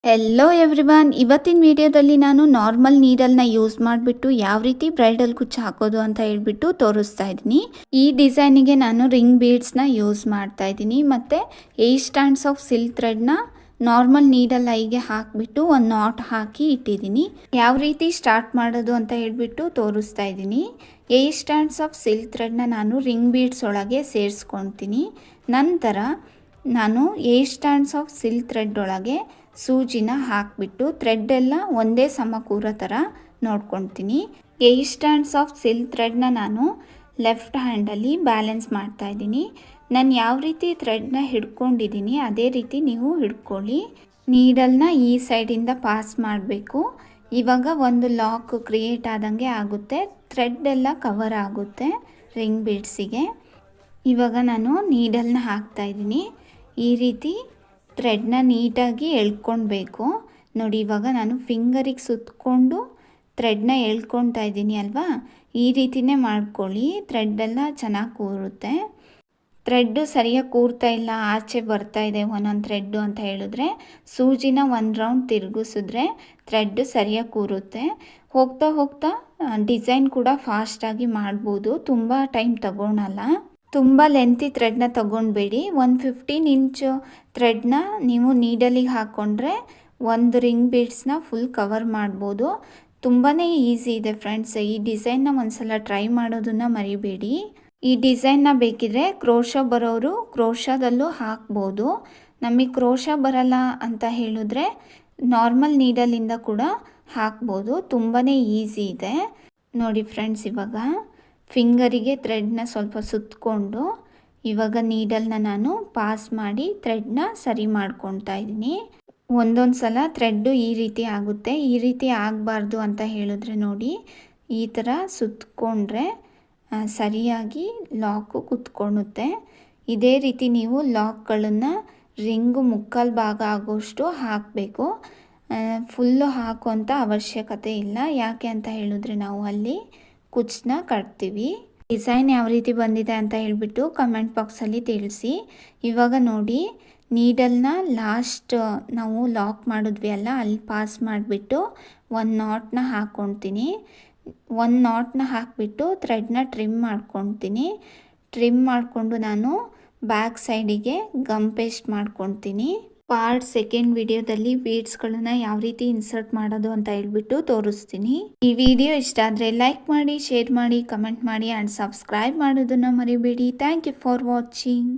Hello everyone, ಇವತ್ತಿನ ವಿಡಿಯೋದಲ್ಲಿ ನಾನು ನಾರ್ಮಲ್ ನೀಡಲ್ನ ಯೂಸ್ ಮಾಡಿಬಿಟ್ಟು ಯಾವ ರೀತಿ ಬ್ರೈಡಲ್ ಕುಚ್ಚು ಹಾಕೋದು ಅಂತ ಹೇಳ್ಬಿಟ್ಟು ತೋರಿಸ್ತಾ ಇದ್ದೀನಿ. ಈ ಡಿಸೈನಿಗೆ ನಾನು ರಿಂಗ್ ಬೀಡ್ಸ್ನ ಯೂಸ್ ಮಾಡ್ತಾ ಇದ್ದೀನಿ ಮತ್ತು 8 ಸ್ಟ್ಯಾಂಡ್ಸ್ ಆಫ್ ಸಿಲ್ಕ್ ಥ್ರೆಡ್ನ ನಾರ್ಮಲ್ ನೀಡಲ್ ಐಗೆ ಹಾಕಿಬಿಟ್ಟು ಒಂದು ನಾಟ್ ಹಾಕಿ ಇಟ್ಟಿದ್ದೀನಿ. ಯಾವ ರೀತಿ ಸ್ಟಾರ್ಟ್ ಮಾಡೋದು ಅಂತ ಹೇಳ್ಬಿಟ್ಟು ತೋರಿಸ್ತಾ ಇದ್ದೀನಿ. 8 ಸ್ಟ್ಯಾಂಡ್ಸ್ ಆಫ್ ಸಿಲ್ಕ್ ಥ್ರೆಡ್ನ ನಾನು ರಿಂಗ್ ಬೀಡ್ಸ್ ಒಳಗೆ ಸೇರಿಸ್ಕೊಳ್ತೀನಿ. ನಂತರ ನಾನು 8 ಸ್ಟ್ಯಾಂಡ್ಸ್ ಆಫ್ ಸಿಲ್ಕ್ ಥ್ರೆಡ್ ಒಳಗೆ ಸೂಜಿನ ಹಾಕಿಬಿಟ್ಟು ಥ್ರೆಡ್ ಎಲ್ಲ ಒಂದೇ ಸಮ ಕೂರೋ ಥರ ನೋಡ್ಕೊಳ್ತೀನಿ. 8 ಸ್ಟ್ಯಾಂಡ್ಸ್ ಆಫ್ ಸಿಲ್ಕ್ ಥ್ರೆಡ್ನ ನಾನು ಲೆಫ್ಟ್ ಹ್ಯಾಂಡಲ್ಲಿ ಬ್ಯಾಲೆನ್ಸ್ ಮಾಡ್ತಾ ಇದ್ದೀನಿ. ನಾನು ಯಾವ ರೀತಿ ಥ್ರೆಡ್ನ ಹಿಡ್ಕೊಂಡಿದ್ದೀನಿ ಅದೇ ರೀತಿ ನೀವು ಹಿಡ್ಕೊಳ್ಳಿ. ನೀಡಲ್ನ ಈ ಸೈಡಿಂದ ಪಾಸ್ ಮಾಡಬೇಕು. ಇವಾಗ ಒಂದು ಲಾಕ್ ಕ್ರಿಯೇಟ್ ಆದಂಗೆ ಆಗುತ್ತೆ, ಥ್ರೆಡ್ ಎಲ್ಲ ಕವರ್ ಆಗುತ್ತೆ ರಿಂಗ್ ಬೀಡ್ಸಿಗೆ. ಇವಾಗ ನಾನು ನೀಡಲ್ನ ಹಾಕ್ತಾ ಇದ್ದೀನಿ. ಈ ರೀತಿ ಥ್ರೆಡ್ನ ನೀಟಾಗಿ ಎಳ್ಕೊಳ್ಬೇಕು. ನೋಡಿ, ಇವಾಗ ನಾನು ಫಿಂಗರಿಗೆ ಸುತ್ತಕೊಂಡು ಥ್ರೆಡ್ನ ಎಳ್ಕೊಳ್ತಾ ಇದ್ದೀನಿ ಅಲ್ವಾ, ಈ ರೀತಿನೇ ಮಾಡ್ಕೊಳ್ಳಿ. ಥ್ರೆಡ್ಡೆಲ್ಲ ಚೆನ್ನಾಗಿ ಕೂರುತ್ತೆ. ಥ್ರೆಡ್ಡು ಸರಿಯಾಗಿ ಕೂರ್ತಾ ಇಲ್ಲ, ಆಚೆ ಬರ್ತಾ ಇದೆ ಒಂದೊಂದು ಥ್ರೆಡ್ಡು ಅಂತ ಹೇಳಿದ್ರೆ ಸೂಜಿನ ಒಂದು ರೌಂಡ್ ತಿರುಗಿಸಿದ್ರೆ ಥ್ರೆಡ್ಡು ಸರಿಯಾಗಿ ಕೂರುತ್ತೆ. ಹೋಗ್ತಾ ಹೋಗ್ತಾ ಡಿಸೈನ್ ಕೂಡ ಫಾಸ್ಟಾಗಿ ಮಾಡ್ಬೋದು, ತುಂಬ ಟೈಮ್ ತಗೊಳಲ್ಲ. ತುಂಬ ಲೆಂತಿ ಥ್ರೆಡ್ನ ತೊಗೊಂಡ್ಬೇಡಿ. 115 ಇಂಚು ಥ್ರೆಡ್ನ ನೀವು ನೀಡಲಿಗೆ ಹಾಕ್ಕೊಂಡ್ರೆ ಒಂದು ರಿಂಗ್ ಬೀಡ್ಸ್ನ ಫುಲ್ ಕವರ್ ಮಾಡ್ಬೋದು. ತುಂಬಾ ಈಸಿ ಇದೆ ಫ್ರೆಂಡ್ಸ್. ಈ ಡಿಸೈನ್ನ ಒಂದ್ಸಲ ಟ್ರೈ ಮಾಡೋದನ್ನು ಮರಿಬೇಡಿ. ಈ ಡಿಸೈನ್ನ ಬೇಕಿದ್ರೆ ಕ್ರೋಶಾ ಬರೋರು ಕ್ರೋಶಾದಲ್ಲೂ ಹಾಕ್ಬೋದು. ನಮಗೆ ಕ್ರೋಶಾ ಬರಲ್ಲ ಅಂತ ಹೇಳಿದ್ರೆ ನಾರ್ಮಲ್ ನೀಡಲಿಂದ ಕೂಡ ಹಾಕ್ಬೋದು. ತುಂಬಾ ಈಸಿ ಇದೆ ನೋಡಿ ಫ್ರೆಂಡ್ಸ್. ಇವಾಗ ಫಿಂಗರಿಗೆ ಥ್ರೆಡ್ನ ಸ್ವಲ್ಪ ಸುತ್ತಕೊಂಡು ಇವಾಗ ನೀಡಲ್ನ ನಾನು ಪಾಸ್ ಮಾಡಿ ಥ್ರೆಡ್ನ ಸರಿ ಮಾಡ್ಕೊಳ್ತಾ ಇದ್ದೀನಿ. ಒಂದೊಂದು ಸಲ ಥ್ರೆಡ್ಡು ಈ ರೀತಿ ಆಗುತ್ತೆ. ಈ ರೀತಿ ಆಗಬಾರ್ದು ಅಂತ ಹೇಳಿದ್ರೆ ನೋಡಿ, ಈ ಥರ ಸುತ್ತಕೊಂಡ್ರೆ ಸರಿಯಾಗಿ ಲಾಕು ಕುತ್ಕೊಳ್ಳುತ್ತೆ. ಇದೇ ರೀತಿ ನೀವು ಲಾಕ್ಗಳನ್ನು ರಿಂಗು ಮುಕ್ಕಾಲು ಭಾಗ ಆಗೋಷ್ಟು ಹಾಕಬೇಕು. ಫುಲ್ಲು ಹಾಕುವಂಥ ಅವಶ್ಯಕತೆ ಇಲ್ಲ. ಯಾಕೆ ಅಂತ ಹೇಳಿದ್ರೆ ನಾವು ಅಲ್ಲಿ ಕುಚ್ಚನ್ನ ಕಟ್ತೀವಿ. ಡಿಸೈನ್ ಯಾವ ರೀತಿ ಬಂದಿದೆ ಅಂತ ಹೇಳ್ಬಿಟ್ಟು ಕಮೆಂಟ್ ಬಾಕ್ಸಲ್ಲಿ ತಿಳಿಸಿ. ಇವಾಗ ನೋಡಿ, ನೀಡಲ್ನ ಲಾಸ್ಟ್ ನಾವು ಲಾಕ್ ಮಾಡಿದ್ವಿ ಅಲ್ಲ, ಅಲ್ಲಿ ಪಾಸ್ ಮಾಡಿಬಿಟ್ಟು ಒಂದು ನಾಟ್ನ ಹಾಕ್ಕೊಳ್ತೀನಿ. ಒಂದು ನಾಟ್ನ ಹಾಕಿಬಿಟ್ಟು ಥ್ರೆಡ್ನ ಟ್ರಿಮ್ ಮಾಡ್ಕೊಳ್ತೀನಿ. ಟ್ರಿಮ್ ಮಾಡಿಕೊಂಡು ನಾನು ಬ್ಯಾಕ್ ಸೈಡಿಗೆ ಗಮ್ ಪೇಸ್ಟ್ ಮಾಡ್ಕೊಳ್ತೀನಿ. ಪಾರ್ಟ್ ಸೆಕೆಂಡ್ ವಿಡಿಯೋದಲ್ಲಿ ಬೀಡ್ಸ್ಗಳನ್ನ ಯಾವ ರೀತಿ ಇನ್ಸರ್ಟ್ ಮಾಡೋದು ಅಂತ ಹೇಳ್ಬಿಟ್ಟು ತೋರಿಸ್ತೀನಿ. ಈ ವಿಡಿಯೋ ಇಷ್ಟ ಆದರೆ ಲೈಕ್ ಮಾಡಿ, ಶೇರ್ ಮಾಡಿ, ಕಮೆಂಟ್ ಮಾಡಿ ಆ್ಯಂಡ್ ಸಬ್ಸ್ಕ್ರೈಬ್ ಮಾಡೋದನ್ನು ಮರಿಬೇಡಿ. Thank you for watching.